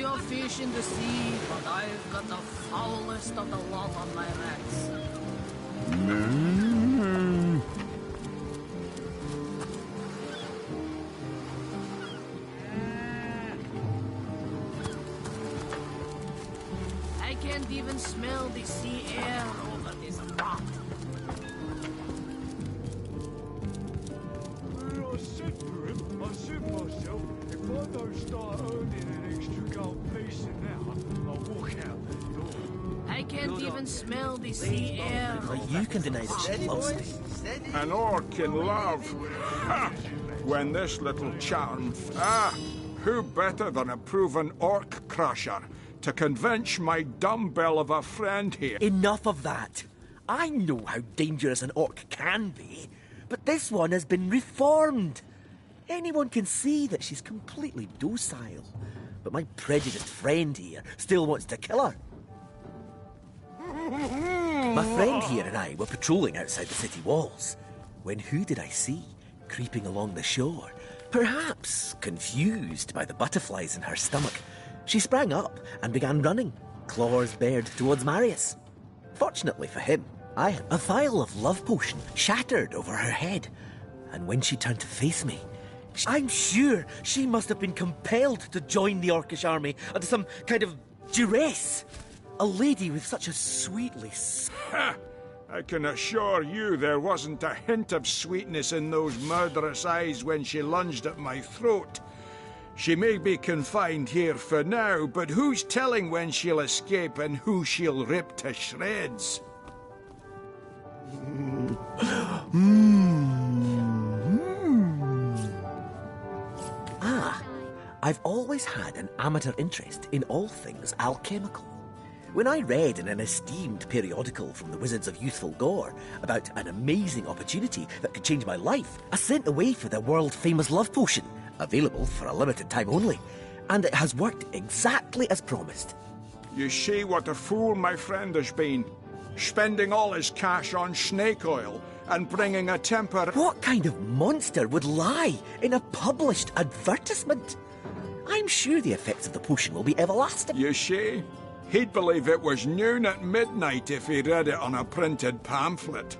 your fish in the sea, but I've got the foulest of the lot on my rats. I can't even smell the sea air over this rock. I said for him, I said myself, if I don't start earning an extra gold piece now, I'll walk out the door. I can't even smell the sea air. You can deny that she loves me. An orc in love. Ha! When this little charm... who better than a proven orc crusher to convince my dumbbell of a friend here? Enough of that. I know how dangerous an orc can be, but this one has been reformed. Anyone can see that she's completely docile, but my prejudiced friend here still wants to kill her. My friend here and I were patrolling outside the city walls, when who did I see creeping along the shore? Perhaps confused by the butterflies in her stomach, she sprang up and began running, claws bared towards Marius. Fortunately for him, I had a vial of love potion shattered over her head, and when she turned to face me, I'm sure she must have been compelled to join the Orcish army under some kind of duress. A lady with such a sweetly... Ha! I can assure you there wasn't a hint of sweetness in those murderous eyes when she lunged at my throat. She may be confined here for now, but who's telling when she'll escape and who she'll rip to shreds? I've always had an amateur interest in all things alchemical. When I read in an esteemed periodical from the Wizards of Youthful Gore about an amazing opportunity that could change my life, I sent away for the world-famous love potion, available for a limited time only, and it has worked exactly as promised. You see what a fool my friend has been, spending all his cash on snake oil and bringing a temper... What kind of monster would lie in a published advertisement? I'm sure the effects of the potion will be everlasting. You see? He'd believe it was noon at midnight if he read it on a printed pamphlet.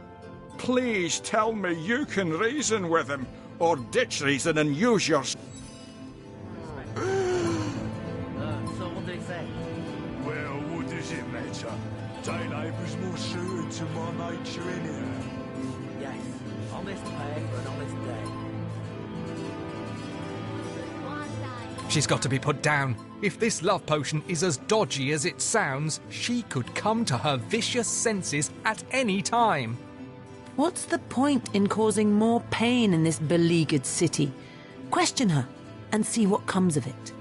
Please tell me you can reason with him, or ditch reason and use your... So what did he say? Well, what does it matter? Day labour's more suited to my nature anyhow. Yes, honest pay for an honest day. She's got to be put down. If this love potion is as dodgy as it sounds, she could come to her vicious senses at any time. What's the point in causing more pain in this beleaguered city? Question her and see what comes of it.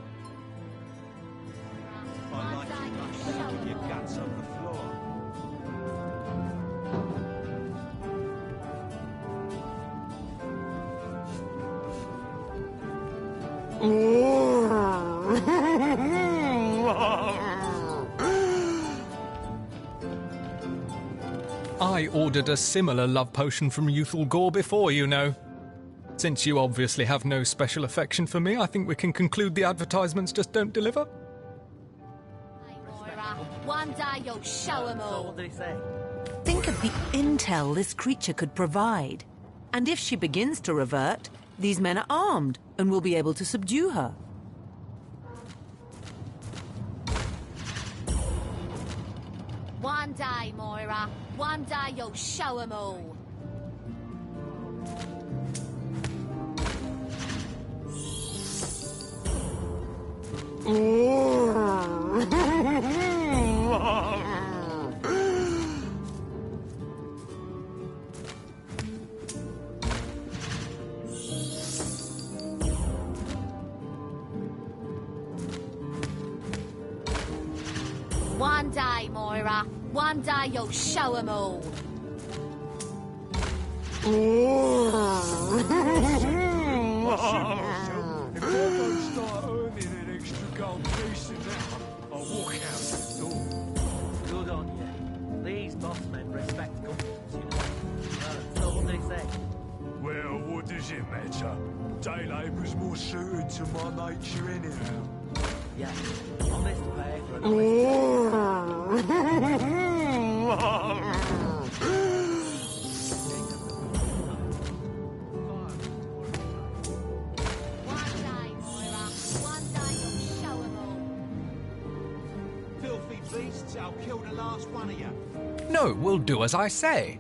I ordered a similar love potion from Youthful Gore before, you know. Since you obviously have no special affection for me, I think we can conclude the advertisements just don't deliver. One day you'll show 'em all. So what did he say? Think of the intel this creature could provide. And if she begins to revert, these men are armed and will be able to subdue her. One day, Moira. One day you'll show 'em all. One day, Moira. One day you'll show 'em all. If I don't start earning an extra gold piece now, I'll walk out the door. Good on you. These boss men respect competence, you know. So what did he say? Well, what does it matter? Day labour's more suited to my nature anyhow. Yeah. Honest pay for an honest One day, Moira. One day you'll show 'em all. Filthy beasts, I'll kill the last one of you. No, we'll do as I say.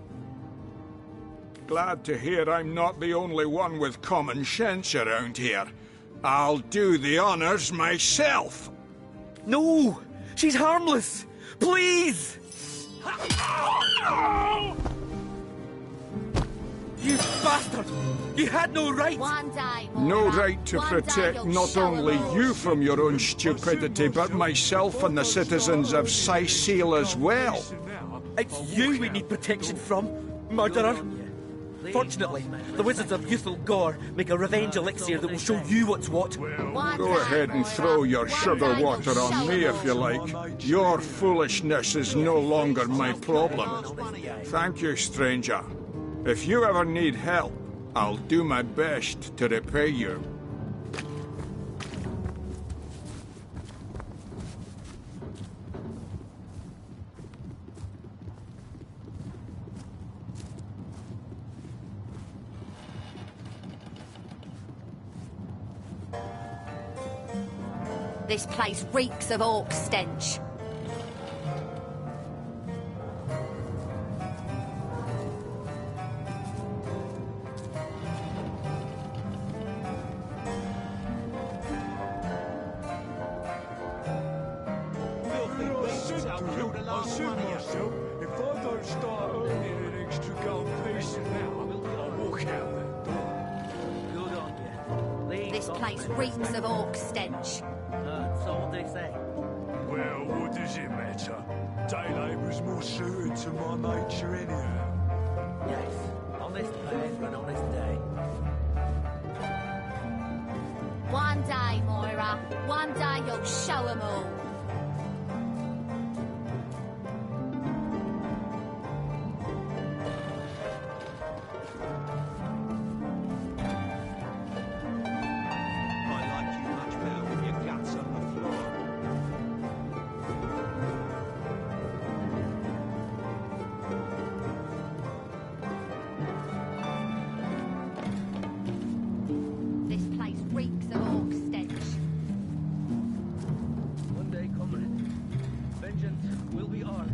Glad to hear I'm not the only one with common sense around here. I'll do the honours myself. No! She's harmless! Please! You bastard! You had no right! One day, Moira. No right to One day protect you'll not show 'em only all. you from your own stupidity, but myself and the citizens of Sicile as well. It's you we need protection from, murderer! Fortunately, the Wizards of Youthful Gore make a revenge elixir that will show you what's what. One Go day, ahead and Moira. throw your One sugar day water you'll on show me 'em if you all. like. Your foolishness is no longer my problem. Thank you, stranger. If you ever need help, I'll do my best to repay you. This place reeks of orc stench. Filthy beasts, I'll kill the I last said one of you. myself, if I don't start earning an extra gold piece now, I'll walk out that door. Good on you. This place reeks of orc stench. So what they say? Well, what does it matter? Day labour's more suited to my nature anyhow. Yes. Honest pay for an honest day. One day, Moira. One day you'll show 'em all. I like you much better with your guts on the floor. This place reeks of orc stench. One day, comrade, vengeance will be ours.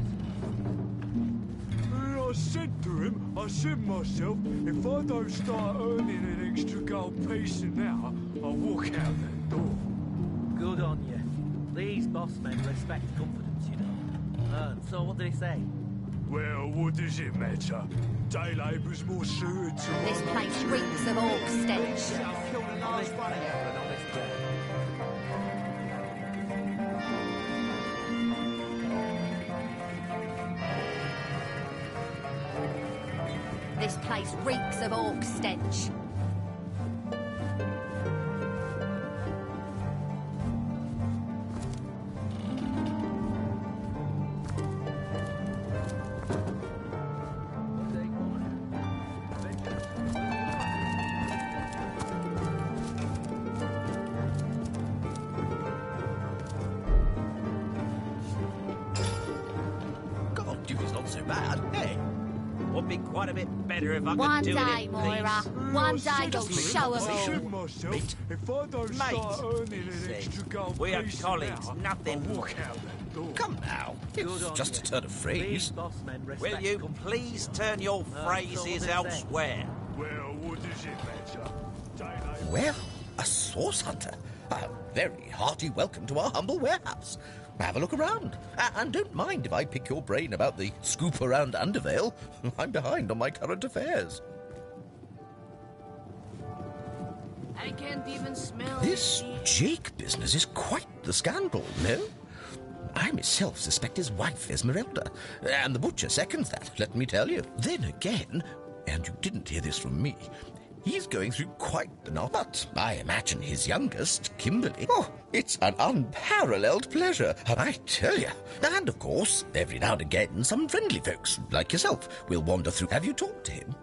And I said to him, I said myself, if I don't start earning an extra gold piece now, I'll walk out that door. Good on you. These boss men respect confidence, you know. And so what do they say? Well, what does it matter? Day labour's more suited to my This place reeks of orc stench. I'll kill the last one of you. For an honest day. This place reeks of orc stench. One day, comrade, vengeance will be ours. God, you was not so bad, hey? Would be quite a bit better if I One could do day, it in Moira. peace. One day you'll show 'em I all. said myself, if I don't Mate, start earning an see, extra gold we are piece colleagues, now, nothing I'll more. walk out that door. Come now, Good it's on just you. a turn of These phrase. boss men respect Will you confidence, please you know. turn your so what phrases they say. elsewhere? Well, what does it matter? Day labour. Well, a source hunter. A very hearty welcome to our humble warehouse. Have a look around. And don't mind if I pick your brain about the scoop around Undervale. I'm behind on my current affairs. I can't even smell This the- Jake business is quite the scandal, no? I myself suspect his wife, Esmeralda, and the butcher seconds that, let me tell you. Then again, and you didn't hear this from me, he's going through quite the knot. But I imagine his youngest, Kimberly. Oh, it's an unparalleled pleasure, I tell you. And of course, every now and again, some friendly folks, like yourself, will wander through. Have you talked to him?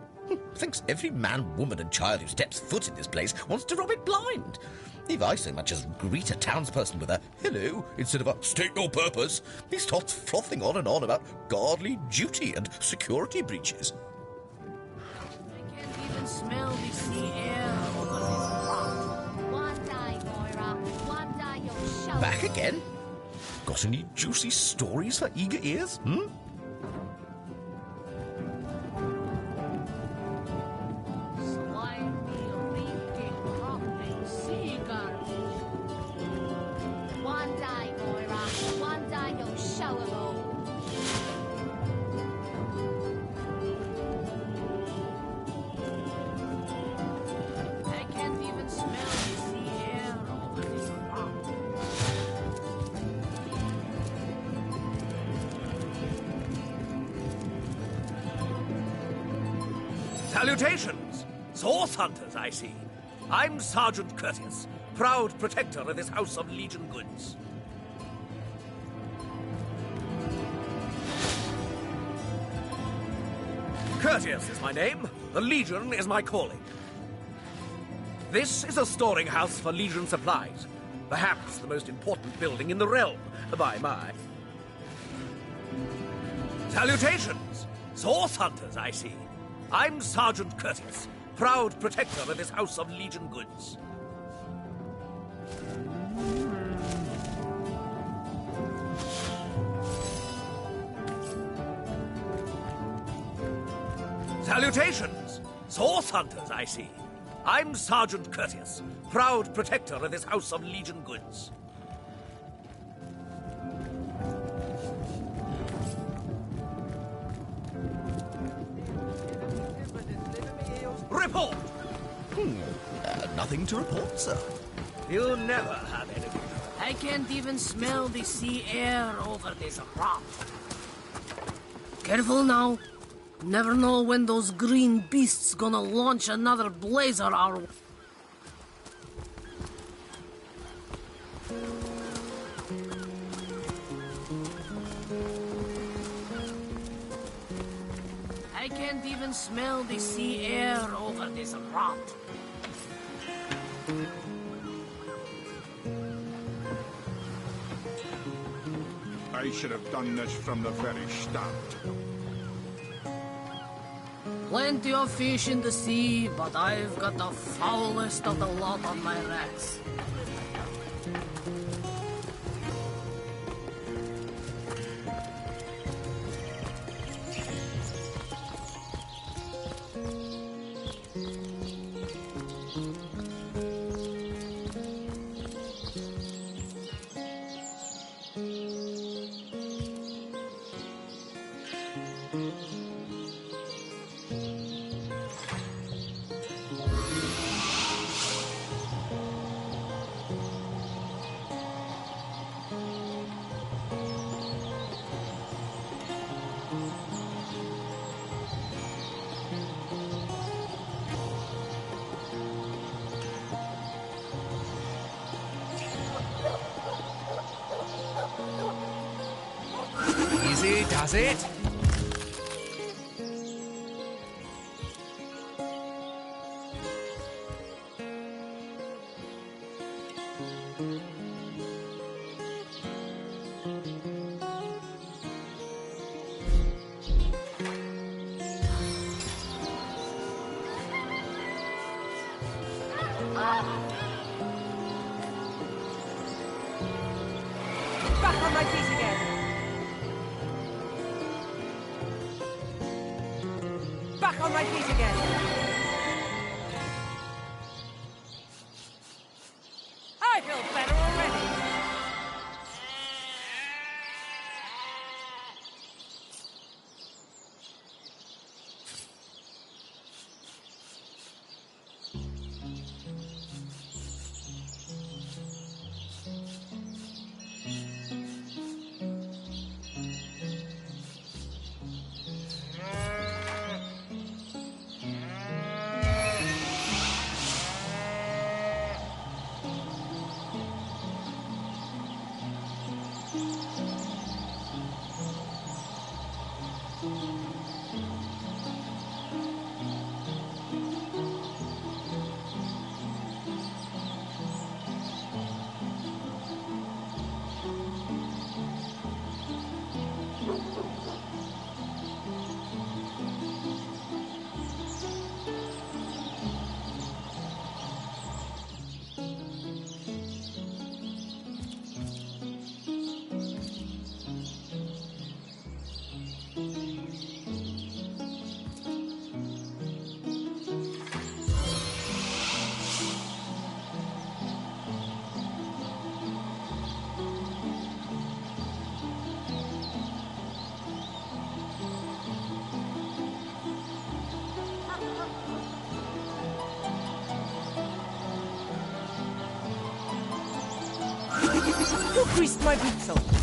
Thinks every man, woman, and child who steps foot in this place wants to rob it blind. If I so much as greet a townsperson with a hello instead of a state your purpose, he starts frothing on and on about godly duty and security breaches. I can't even smell the sea air over this rock. One day, Moira. One day you'll show Back again? Got any juicy stories for eager ears, hmm? Slimy, reeking, hopping seagulls. One day, Moira. One day you'll show 'em all. I can't even smell the sea air over this rock. Salutations! Source hunters, I see. I'm Sergeant Curtius, proud protector of this house of Legion goods. Curtius is my name. The Legion is my calling. This is a storing house for Legion supplies. Perhaps the most important building in the realm, by my... Salutations! Source hunters, I see. I'm Sergeant Curtius, proud protector of this house of Legion goods. Salutations! Source hunters, I see. I'm Sergeant Curtius, proud protector of this house of Legion goods. Report! Nothing to report, sir. You never have anything. I can't even smell the sea air over this rock. Careful now. Never know when those green beasts gonna launch another blazer our way. I can't even smell the sea air over this rock. I should have done this from the very start. Plenty of fish in the sea, but I've got the foulest of the lot on my racks. Easy does it. Back on my feet again. Back on my feet again. I feel better already. Who greased my boots on?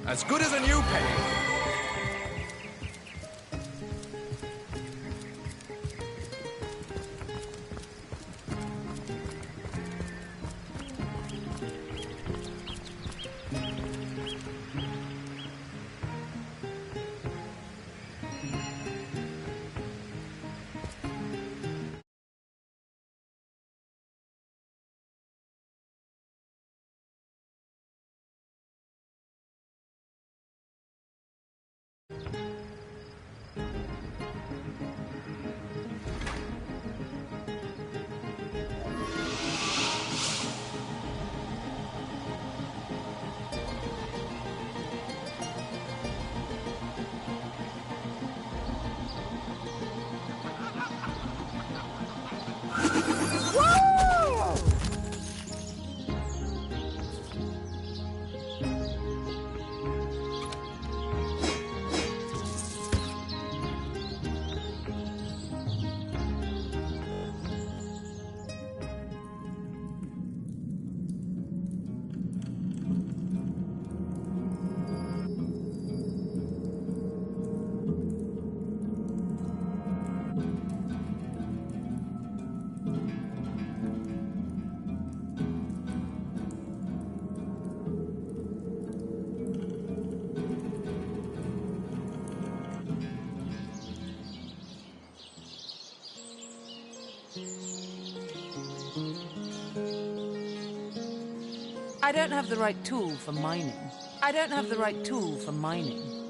As good as a new penny. I don't have the right tool for mining. I don't have the right tool for mining.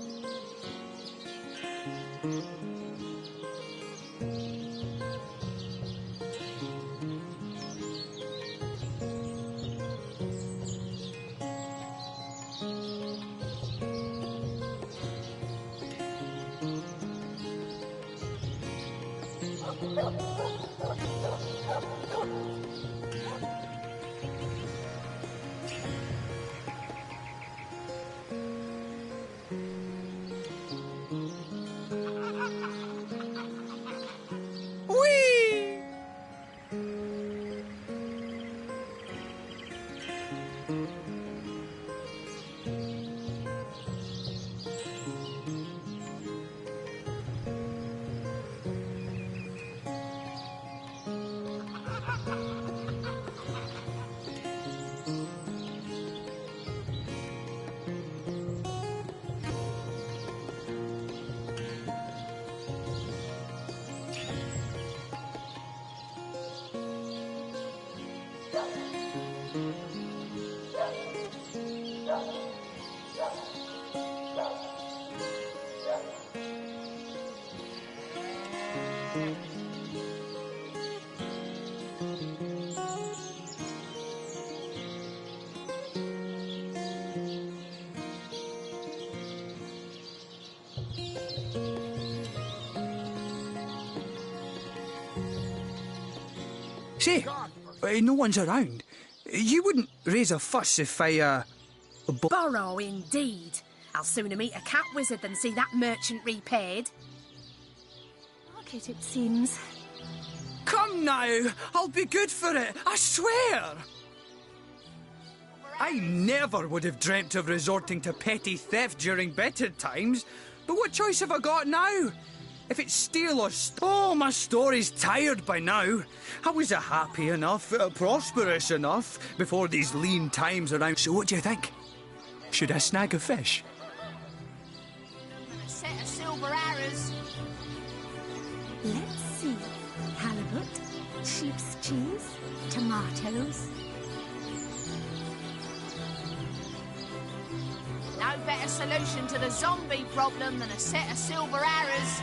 Say, no one's around. You wouldn't raise a fuss if I, Borrow, indeed. I'll sooner meet a cat wizard than see that merchant repaid. Like it seems. Come now, I'll be good for it, I swear! I never would have dreamt of resorting to petty theft during better times, but what choice have I got now? If it's steal or oh, my story's tired by now. I was happy enough, prosperous enough, before these lean times around. So what do you think? Should I snag a fish? A set of silver arrows. Let's see. Halibut, sheep's cheese, tomatoes. No better solution to the zombie problem than a set of silver arrows.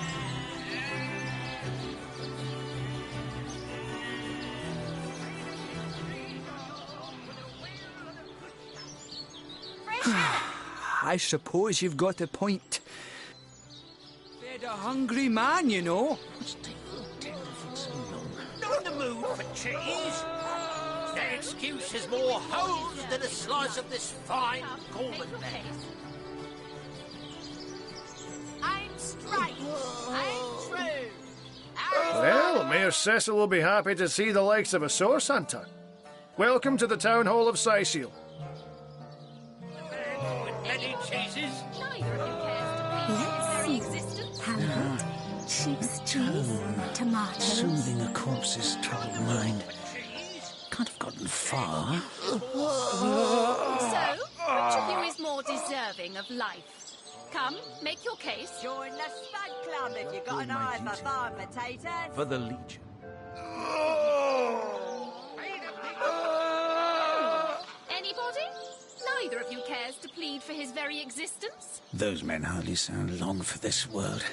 I suppose you've got a point. Fed a hungry man, you know. What's taking tenderfoot so long? Not in the mood for cheese. That excuse is more holes than a slice of this fine Gorman bread. I'm straight. I'm true. Well, Mayor Cecil will be happy to see the likes of a source hunter. Welcome to the Town Hall of Syceal. Any cheeses? Neither of you cares to be his very existence. Halibut, sheep's cheese, tomato. Soothing a corpse's troubled mind. Can't have gotten far. So, which of you is more deserving of life? Come, make your case. Join the Spud Club if you've got an eye for fire potatoes. For the Legion. Anybody? Neither of you cares to plead for his very existence? Those men hardly sound long for this world.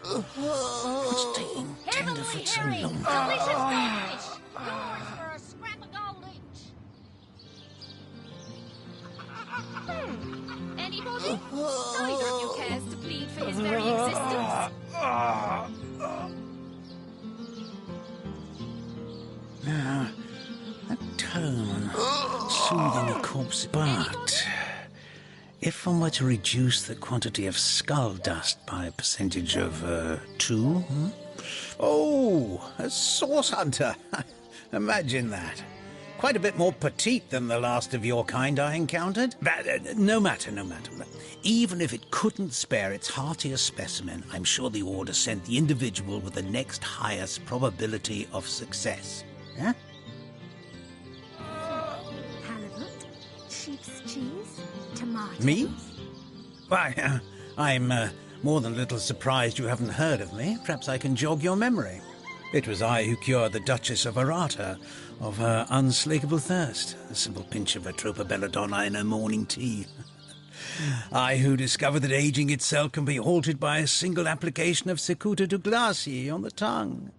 What's taking tenderfoot so long? Delicious fish! Yours for a scrap of gold each. Anybody? Neither of you cares to plead for his very existence? Now, that tone, soothing a corpse, but if one were to reduce the quantity of skull dust by a percentage of 2, Oh, a source hunter. Imagine that. Quite a bit more petite than the last of your kind I encountered. But, no matter. Even if it couldn't spare its heartiest specimen, I'm sure the Order sent the individual with the next highest probability of success. Huh? Halibut, sheep's cheese, tomatoes. Me? Why, I'm more than a little surprised you haven't heard of me. Perhaps I can jog your memory. It was I who cured the Duchess of Arata of her unslakable thirst. A simple pinch of Atropa belladonna in her morning tea. I who discovered that aging itself can be halted by a single application of Cicuta Douglasii on the tongue.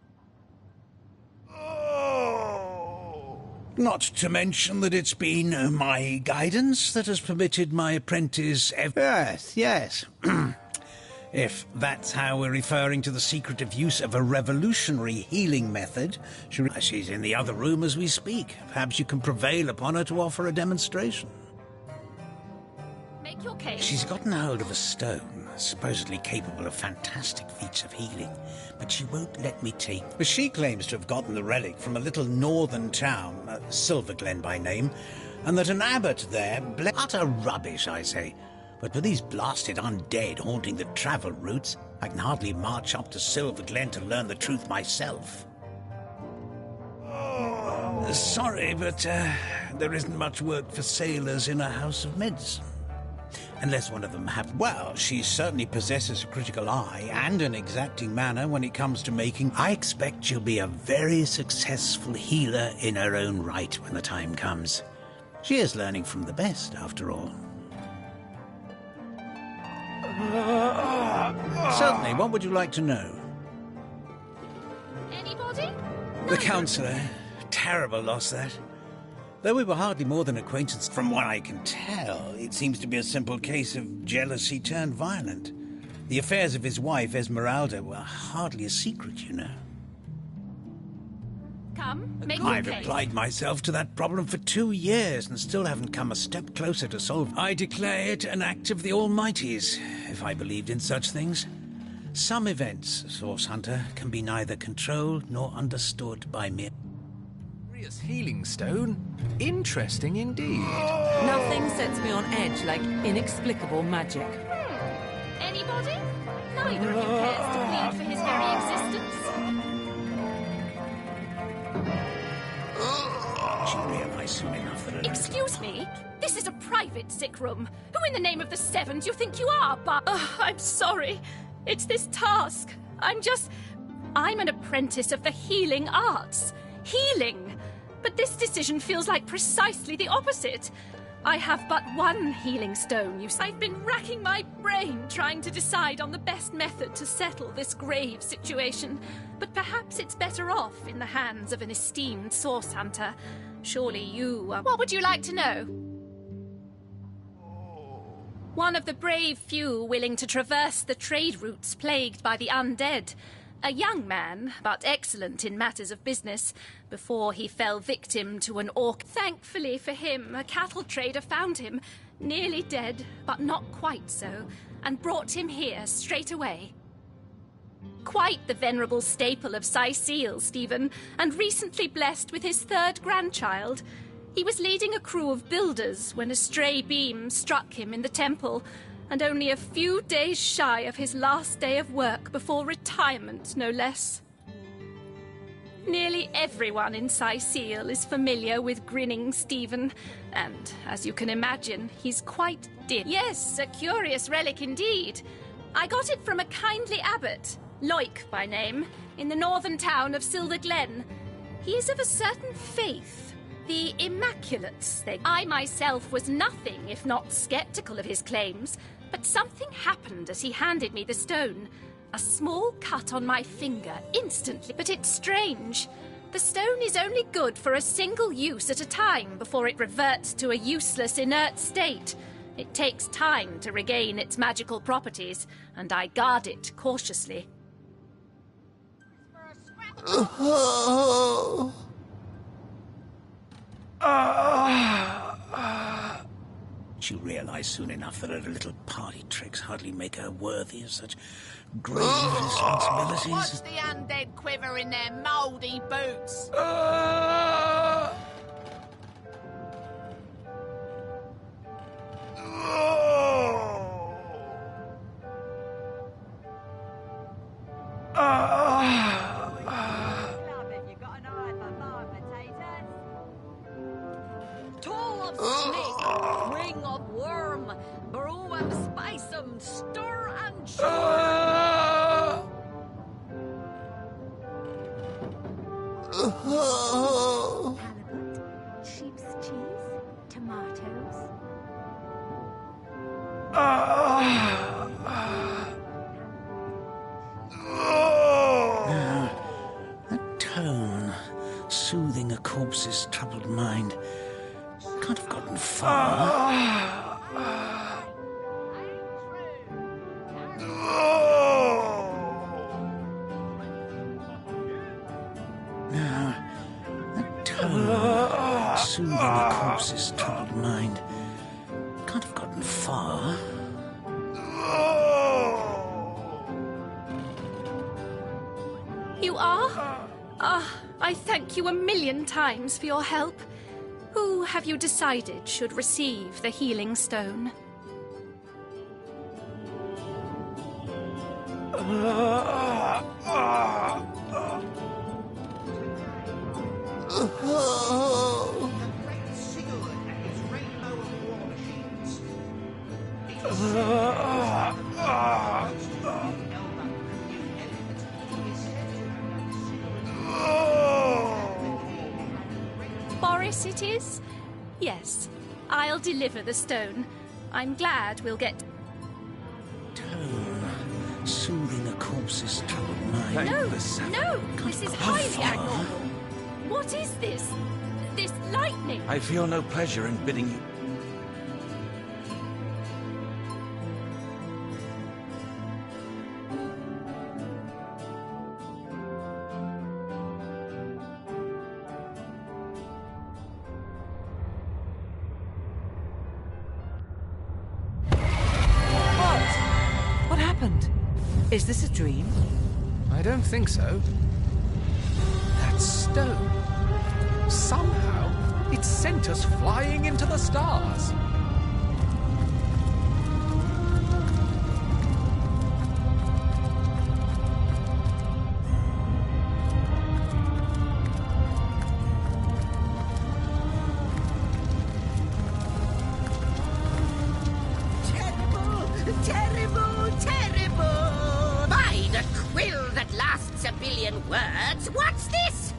Not to mention that it's been my guidance that has permitted my apprentice... Yes. If that's how we're referring to the secretive use of a revolutionary healing method, she's in the other room as we speak. Perhaps you can prevail upon her to offer a demonstration. Make your case. She's gotten hold of a stone, supposedly capable of fantastic feats of healing, but she won't let me take... But she claims to have gotten the relic from a little northern town, Silverglen by name, and that an abbot there... Utter rubbish, I say. But with these blasted undead haunting the travel routes, I can hardly march up to Silverglen to learn the truth myself. Sorry, but there isn't much work for sailors in a house of medicine. Unless one of them have... Well, she certainly possesses a critical eye and an exacting manner when it comes to making... I expect she'll be a very successful healer in her own right when the time comes. She is learning from the best, after all. Certainly, what would you like to know? Anybody? The counsellor. Terrible loss, that. Though we were hardly more than acquaintances, from what I can tell, it seems to be a simple case of jealousy turned violent. The affairs of his wife, Esmeralda, were hardly a secret, you know. Come, make your I've case. applied myself to that problem for 2 years and still haven't come a step closer to solve. I declare it an act of the Almighty's, if I believed in such things. Some events, Source Hunter, can be neither controlled nor understood by mere... Healing stone? Interesting indeed. Nothing sets me on edge like inexplicable magic. Anybody? Neither of you cares to plead for his very existence. She realized soon enough that... Excuse me? This is a private sick room. Who in the name of the Seven do you think you are? But I'm sorry. It's this task. I'm an apprentice of the healing arts. Healing. But this decision feels like precisely the opposite. I have but one healing stone, you see. I've been racking my brain trying to decide on the best method to settle this grave situation. But perhaps it's better off in the hands of an esteemed source hunter. Surely you... What would you like to know? One of the brave few willing to traverse the trade routes plagued by the undead. A young man, but excellent in matters of business, before he fell victim to an orc. Thankfully for him, a cattle trader found him, nearly dead, but not quite so, and brought him here straight away. Quite the venerable staple of Sicil, Stephen, and recently blessed with his 3rd grandchild. He was leading a crew of builders when a stray beam struck him in the temple, and only a few days shy of his last day of work before retirement, no less. Nearly everyone in Sicil is familiar with grinning Stephen, and, as you can imagine, he's quite dim. Yes, a curious relic indeed. I got it from a kindly abbot, Loic by name, in the northern town of Silver Glen. He is of a certain faith. The Immaculates. I myself was nothing if not sceptical of his claims, but something happened as he handed me the stone. A small cut on my finger, instantly. But it's strange. The stone is only good for a single use at a time before it reverts to a useless, inert state. It takes time to regain its magical properties, and I guard it cautiously. She'll realise soon enough that her little party tricks hardly make her worthy of such grave responsibilities. Watch the undead quiver in their mouldy boots. Toe of snake, wing of worm, brew and spice 'em, stir and churn. Halibut, sheep's cheese, tomatoes. That tone, soothing a corpse's troubled mind, can't have gotten far. That tone, soothing a corpse's troubled mind, can't have gotten far. You are? I thank you a million times for your help. Who have you decided should receive the healing stone? Boris it is? Yes, I'll deliver the stone. I'm glad we'll get... Tone, soothing a corpse's troubled mind. No, this is highly abnormal. What is this? This lightning? I feel no pleasure in bidding you... What happened? Is this a dream? I don't think so. That stone. Somehow, it sent us flying into the stars. Terrible! By the quill that lasts a billion words, what's this?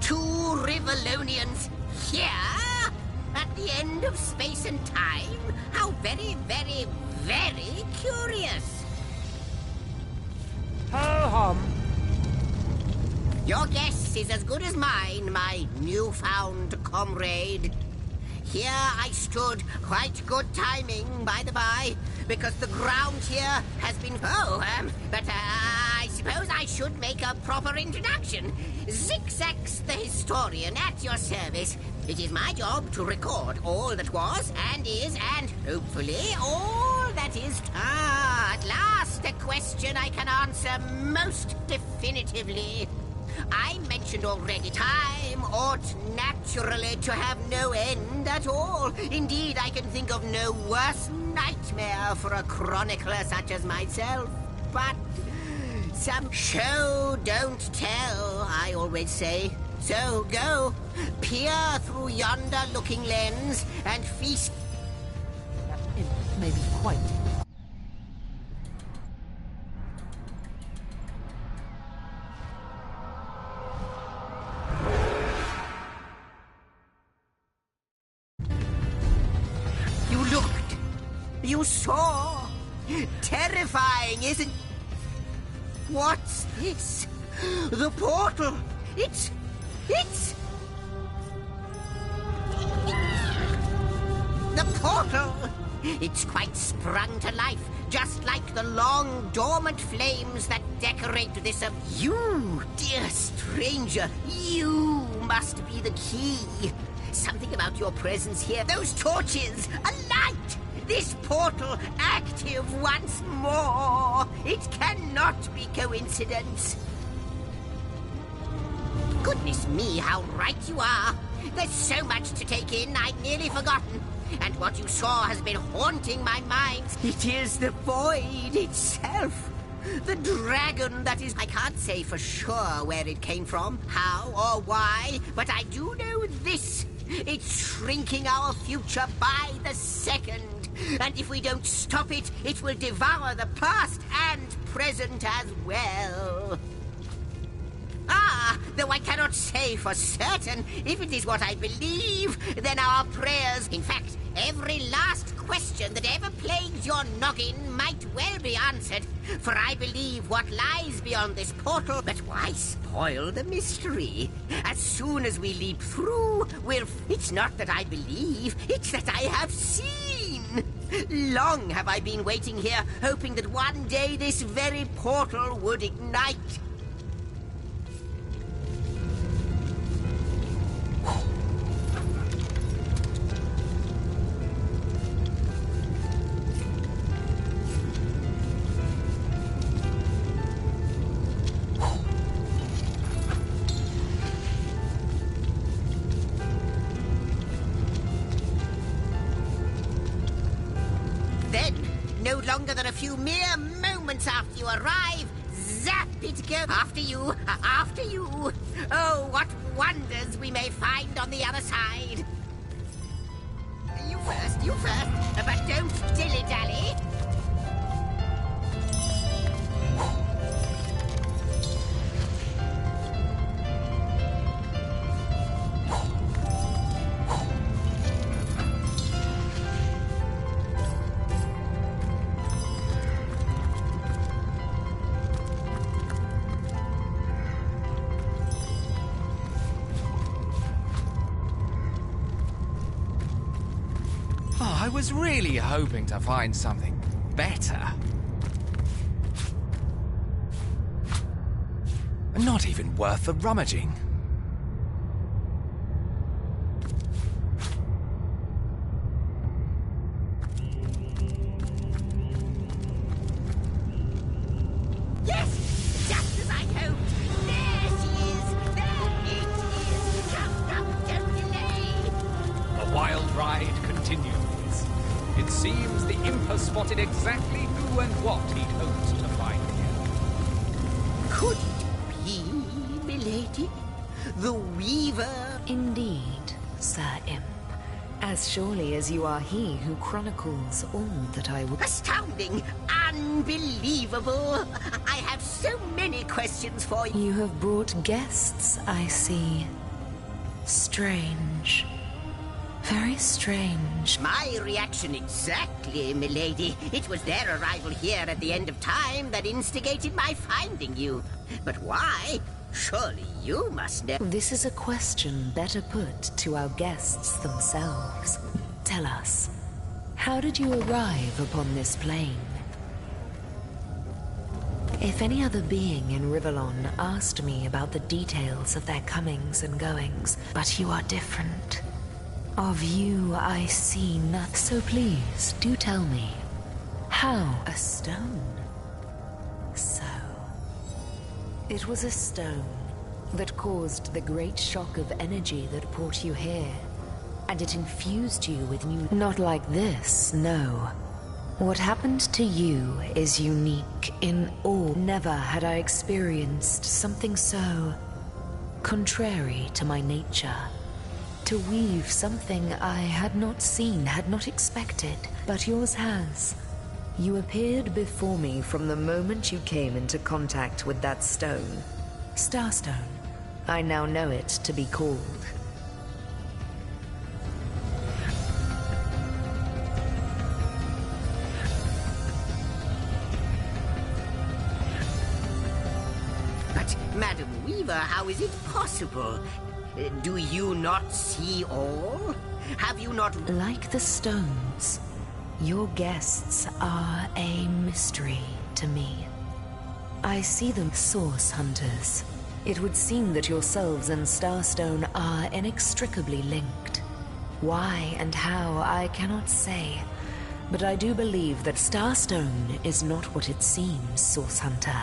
2 Rivalonians here? At the end of space and time? How very, very, very curious. Ho-hum. Your guess is as good as mine, my newfound comrade. Here I stood, quite good timing, by the by, because the ground here has been... I suppose I should make a proper introduction. Zigzags the historian at your service. It is my job to record all that was and is and, hopefully, all that is... at last a question I can answer most definitively. I mentioned already, time ought naturally to have no end at all. Indeed, I can think of no worse nightmare for a chronicler such as myself. But some show don't tell, I always say. So go, peer through yonder looking lens and feast... Maybe quite. You saw? Terrifying, isn't... What's this? The portal! It's... The portal! It's quite sprung to life, just like the long, dormant flames that decorate this... You, dear stranger, you must be the key. Something about your presence here, those torches, a light! This portal active once more. It cannot be coincidence. Goodness me, how right you are. There's so much to take in, I'd nearly forgotten. And what you saw has been haunting my mind. It is the void itself. The dragon that is... I can't say for sure where it came from, how or why, but I do know this. It's shrinking our future by the second. And if we don't stop it, it will devour the past and present as well. Though I cannot say for certain, if it is what I believe, then our prayers, in fact, every last question that ever plagues your noggin might well be answered, for I believe what lies beyond this portal, but why spoil the mystery? As soon as we leap through, we'll... It's not that I believe, it's that I have seen. Long have I been waiting here, hoping that one day this very portal would ignite. No longer than a few mere moments after you arrive, zap it go. After you, after you. Oh, what wonders we may find on the other side. You first, but don't dilly-dally. I was really hoping to find something better. Not even worth the rummaging. Yes! Just as I hoped! There she is! There it is! Jump up, don't delay! The wild ride continues. It seems the imp has spotted exactly who and what he'd hoped to find here. Could it be, milady? The Weaver? Indeed, Sir Imp. As surely as you are he who chronicles all that I would... Astounding! Unbelievable! I have so many questions for you. You have brought guests, I see. Strange. Very strange. My reaction exactly, milady. It was their arrival here at the end of time that instigated my finding you. But why? Surely you must know. This is a question better put to our guests themselves. Tell us, how did you arrive upon this plane? If any other being in Rivellon asked me about the details of their comings and goings, but you are different. Of you I see nothing. So please, do tell me, how a stone? So, it was a stone that caused the great shock of energy that brought you here, and it infused you with new... Not like this, no. What happened to you is unique in all. Never had I experienced something so contrary to my nature. To weave something I had not seen, had not expected, but yours has. You appeared before me from the moment you came into contact with that stone. Starstone. I now know it to be called. But, Madam Weaver, how is it possible? Do you not see all? Have you not... Like the stones, your guests are a mystery to me. I see them source hunters. It would seem that yourselves and Starstone are inextricably linked. Why and how, I cannot say. But I do believe that Starstone is not what it seems, Source Hunter.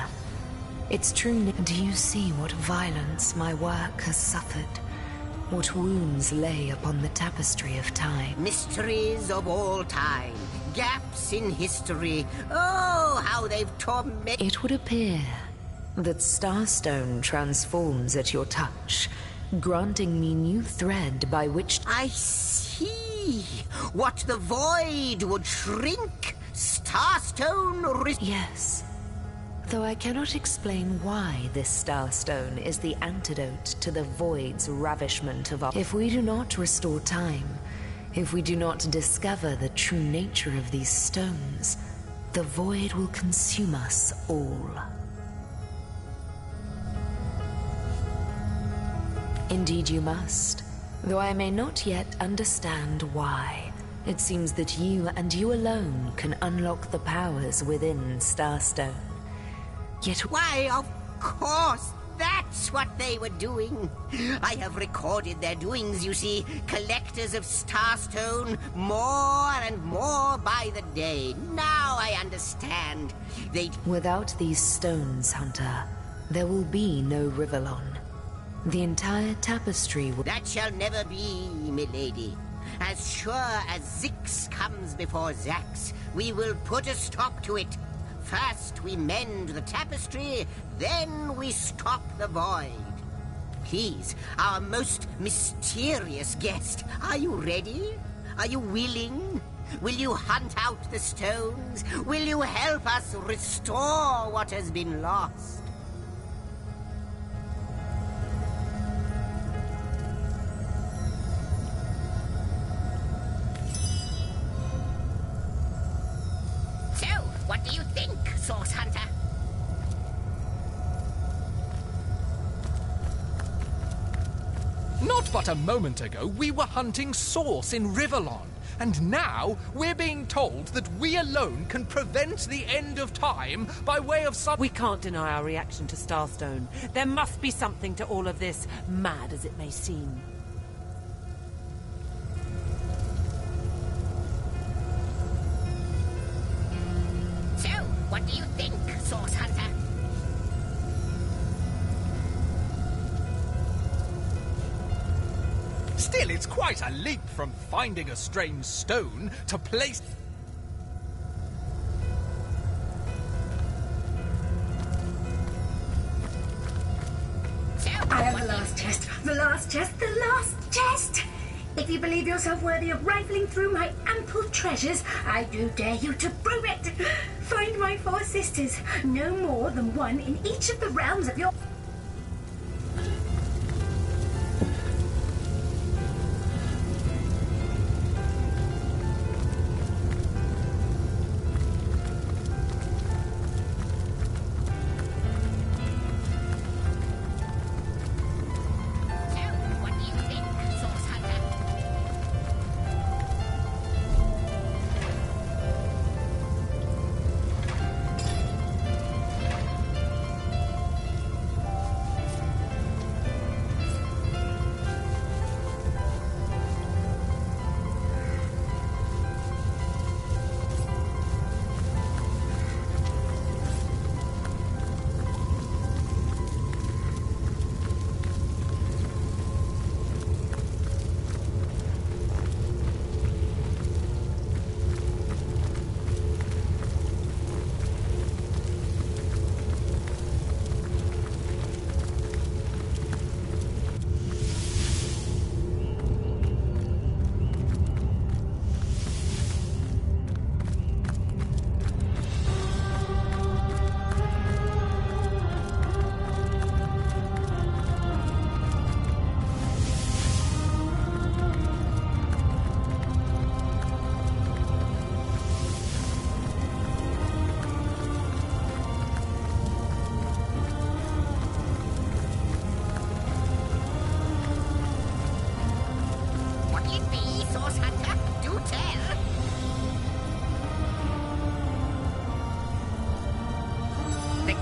It's true. Do you see what violence my work has suffered? What wounds lay upon the tapestry of time? Mysteries of all time. Gaps in history. Oh, how they've tormented... It would appear that Starstone transforms at your touch, granting me new thread by which... I see. What the void would shrink. Starstone... Yes. Though I cannot explain why this Starstone is the antidote to the void's ravishment of our... If we do not restore time, if we do not discover the true nature of these stones, the void will consume us all. Indeed you must, though I may not yet understand why. It seems that you and you alone can unlock the powers within Starstone. Yet... Why, of course, that's what they were doing. I have recorded their doings, you see. Collectors of Starstone, more and more by the day. Now I understand. Without these stones, Hunter, there will be no Rivellon. The entire tapestry will... That shall never be, milady. As sure as Zix comes before Zax, we will put a stop to it. First we mend the tapestry, then we stop the void. Please, our most mysterious guest, are you ready? Are you willing? Will you hunt out the stones? Will you help us restore what has been lost? So, what do you think, Source Hunter? Not but a moment ago, we were hunting Source in Rivellon, and now we're being told that we alone can prevent the end of time by way of some... We can't deny our reaction to Starstone. There must be something to all of this, mad as it may seem. So, what do you think, Source Hunter? Still, it's quite a leap from finding a strange stone to place... I have the last chest, the last chest, the last chest! If you believe yourself worthy of rifling through my ample treasures, I do dare you to prove it! Find my 4 sisters, no more than one in each of the realms of your...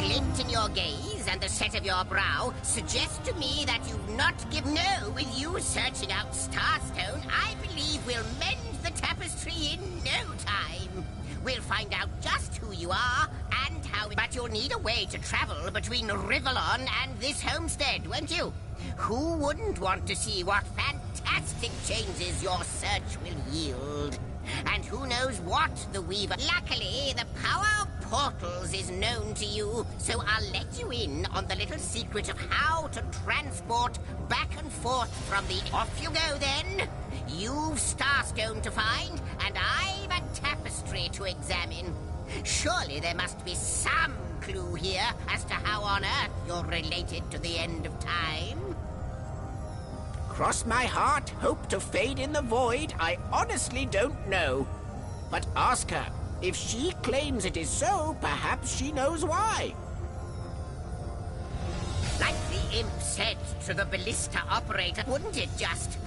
glint in your gaze and the set of your brow suggest to me that you've not given. No, with you searching out Starstone, I believe we'll mend the tapestry in no time. We'll find out just who you are and how. But you'll need a way to travel between Rivellon and this homestead, won't you? Who wouldn't want to see what fantastic changes your search will yield? And who knows what the Weaver... Luckily, the power of portals is known to you, so I'll let you in on the little secret of how to transport back and forth from the... Off you go, then. You've Starstone to find, and I've a tapestry to examine. Surely there must be some clue here as to how on earth you're related to the end of time. Cross my heart, hope to fade in the void, I honestly don't know. But ask her. If she claims it is so, perhaps she knows why. Like the imp said to the ballista operator, wouldn't it just?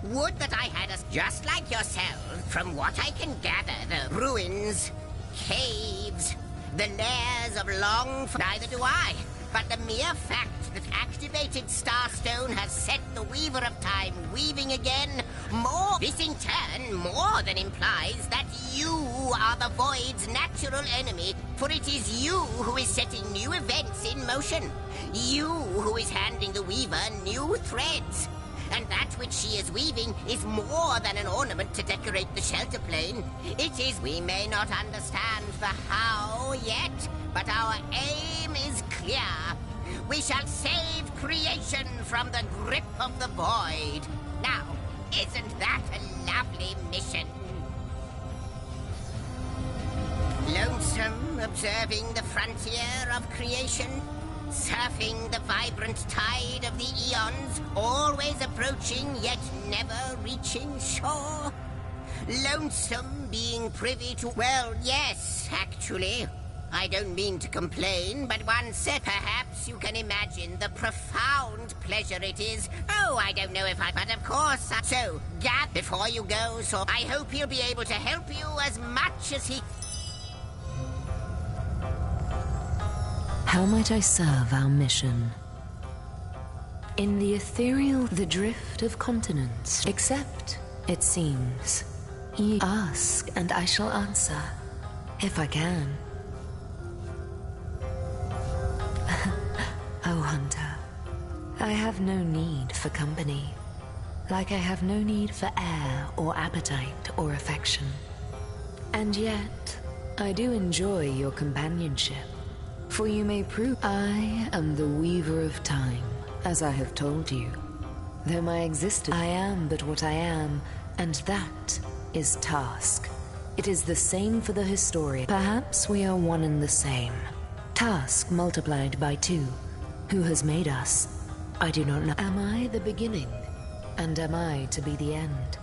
Would that I had us just like yourself. From what I can gather, the ruins, caves, the lairs of long... Neither do I. But the mere fact that activated Starstone has set the Weaver of Time weaving again, this in turn more than implies that you are the Void's natural enemy, for it is you who is setting new events in motion. You who is handing the Weaver new threads. And that which she is weaving is more than an ornament to decorate the shelter plane. It is... We may not understand the how yet, but our aim is clear. We shall save creation from the grip of the void. Now, isn't that a lovely mission? Lonesome, observing the frontier of creation, surfing the vibrant tide of the eons, always approaching yet never reaching shore. Lonesome being privy to... Well, yes, actually. I don't mean to complain, but one said perhaps you can imagine the profound pleasure it is. Oh, I don't know if I... But of course... So, Gav, before you go, so I hope he'll be able to help you as much as he... How might I serve our mission? In the ethereal, the drift of continents. Except, it seems, you ask and I shall answer, if I can. Oh, Hunter, I have no need for company, like I have no need for air or appetite or affection. And yet, I do enjoy your companionship. For you may prove I am the Weaver of Time, as I have told you. Though my existence, I am but what I am, and that is task. It is the same for the historian. Perhaps we are one and the same. Task multiplied by 2. Who has made us? I do not know. Am I the beginning? And am I to be the end?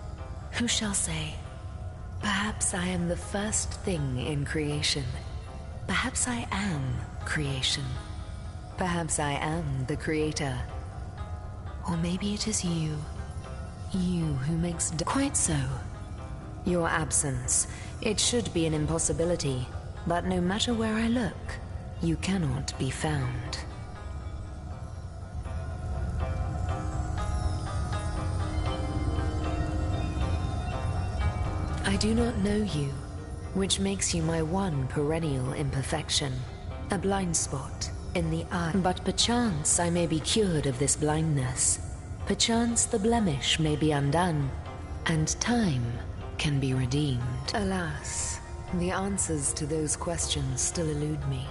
Who shall say? Perhaps I am the first thing in creation. Perhaps I am creation. Perhaps I am the creator. Or maybe it is you. You who makes... Quite so. Your absence. It should be an impossibility. But no matter where I look, you cannot be found. I do not know you, which makes you my one perennial imperfection, a blind spot in the eye. But perchance I may be cured of this blindness. Perchance the blemish may be undone, and time can be redeemed. Alas, the answers to those questions still elude me.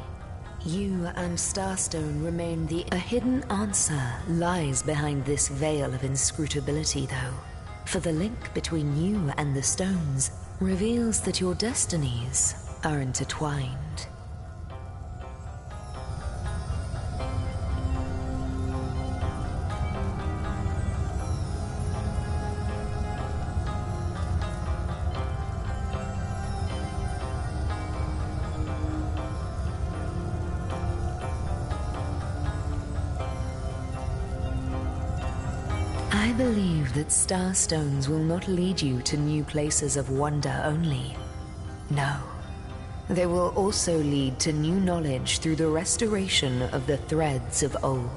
You and Starstone remain a hidden answer lies behind this veil of inscrutability, though. For the link between you and the stones reveals that your destinies are intertwined. I believe that starstones will not lead you to new places of wonder only. No, They will also lead to new knowledge through the restoration of the threads of old.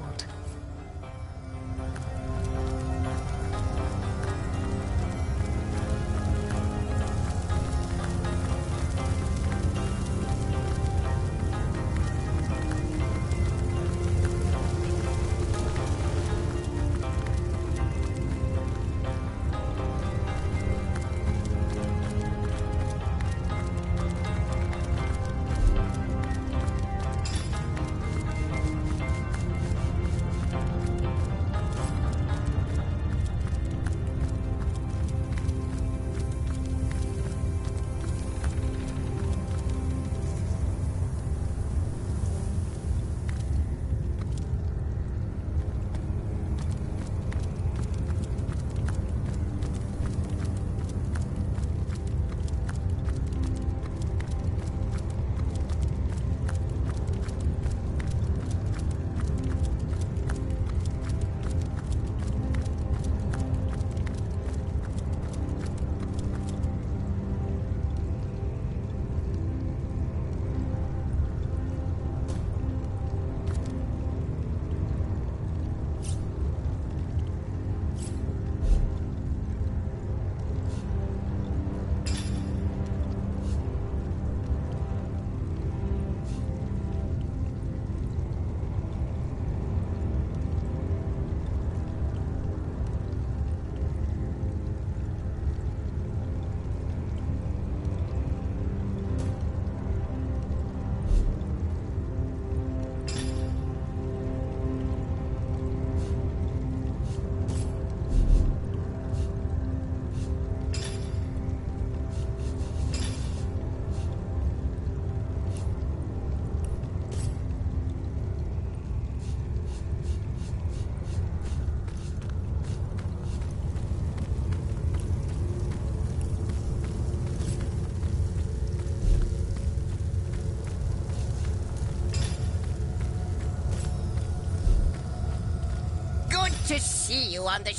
To see you on the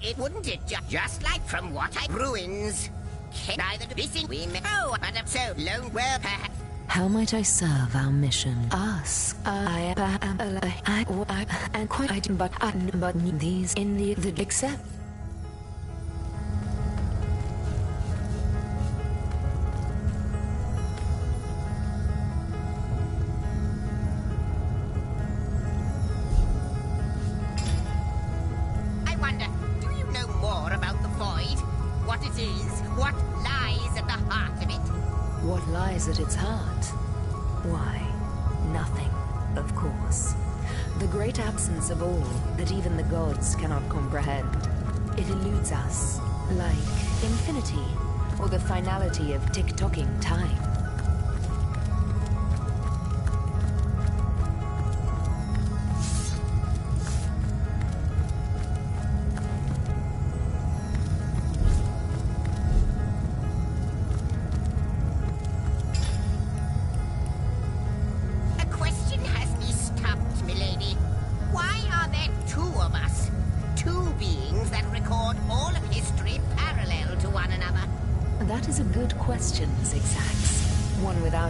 it wouldn't it? Just like from what I ruins. Neither busy we may. Oh, but I'm so lone. Well, perhaps. How might I serve our mission? Ask. And quite, but these in the accept. At its heart? Why, nothing, of course. The great absence of all that even the gods cannot comprehend. It eludes us, like infinity, or the finality of tick-tocking time.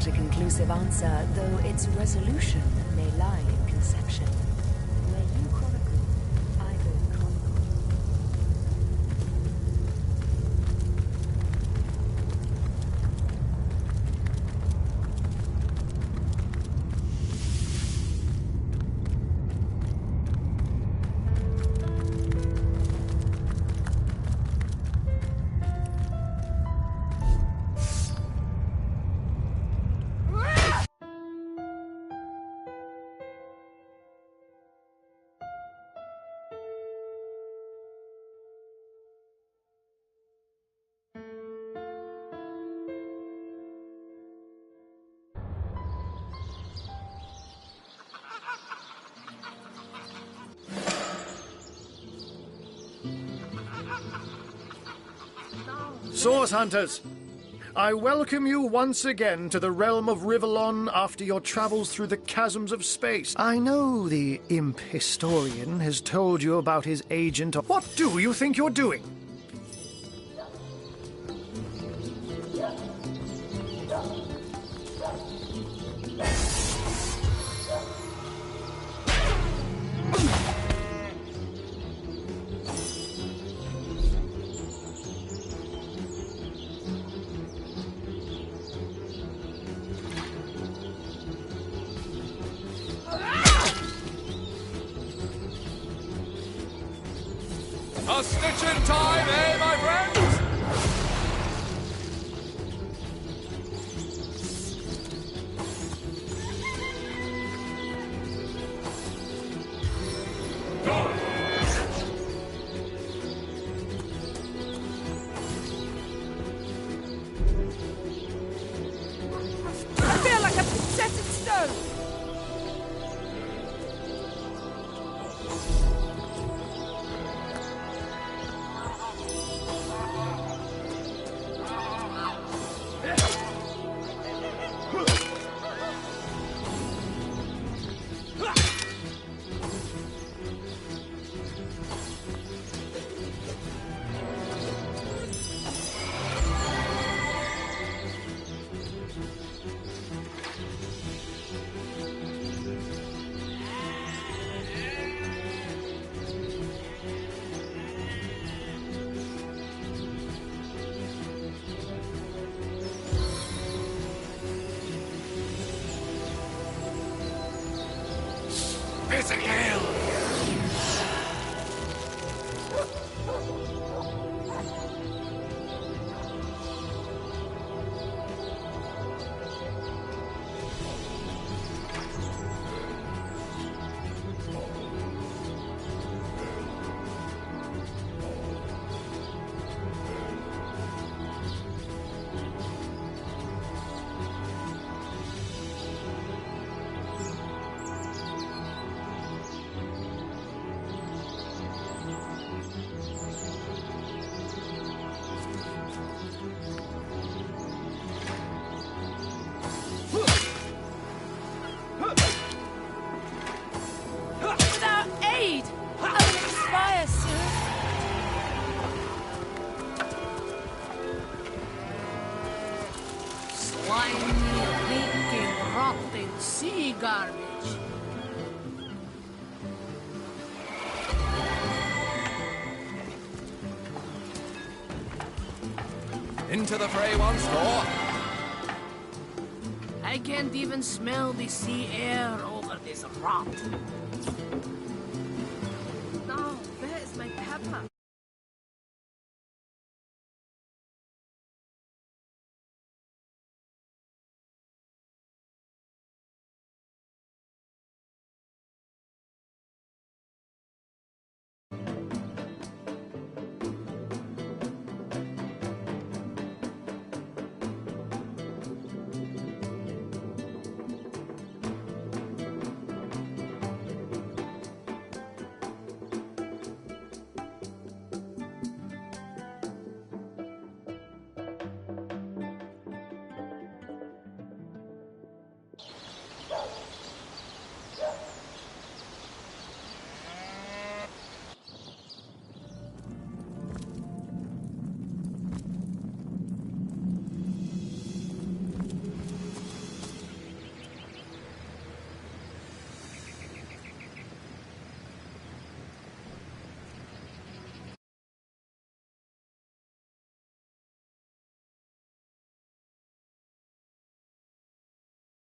A conclusive answer, though its resolution may lie in conception. Where you chronicle, I will chronicle. Source Hunters, I welcome you once again to the realm of Rivellon after your travels through the chasms of space. I know the imp historian has told you about his agent. What do you think you're doing? A stitch in time, eh, my friends? I feel like I've been set in stone. Without aid, I will expire soon. Slimy, leaking, rotting sea garbage. Into the fray once more. I can't even smell the sea air over this rot. No.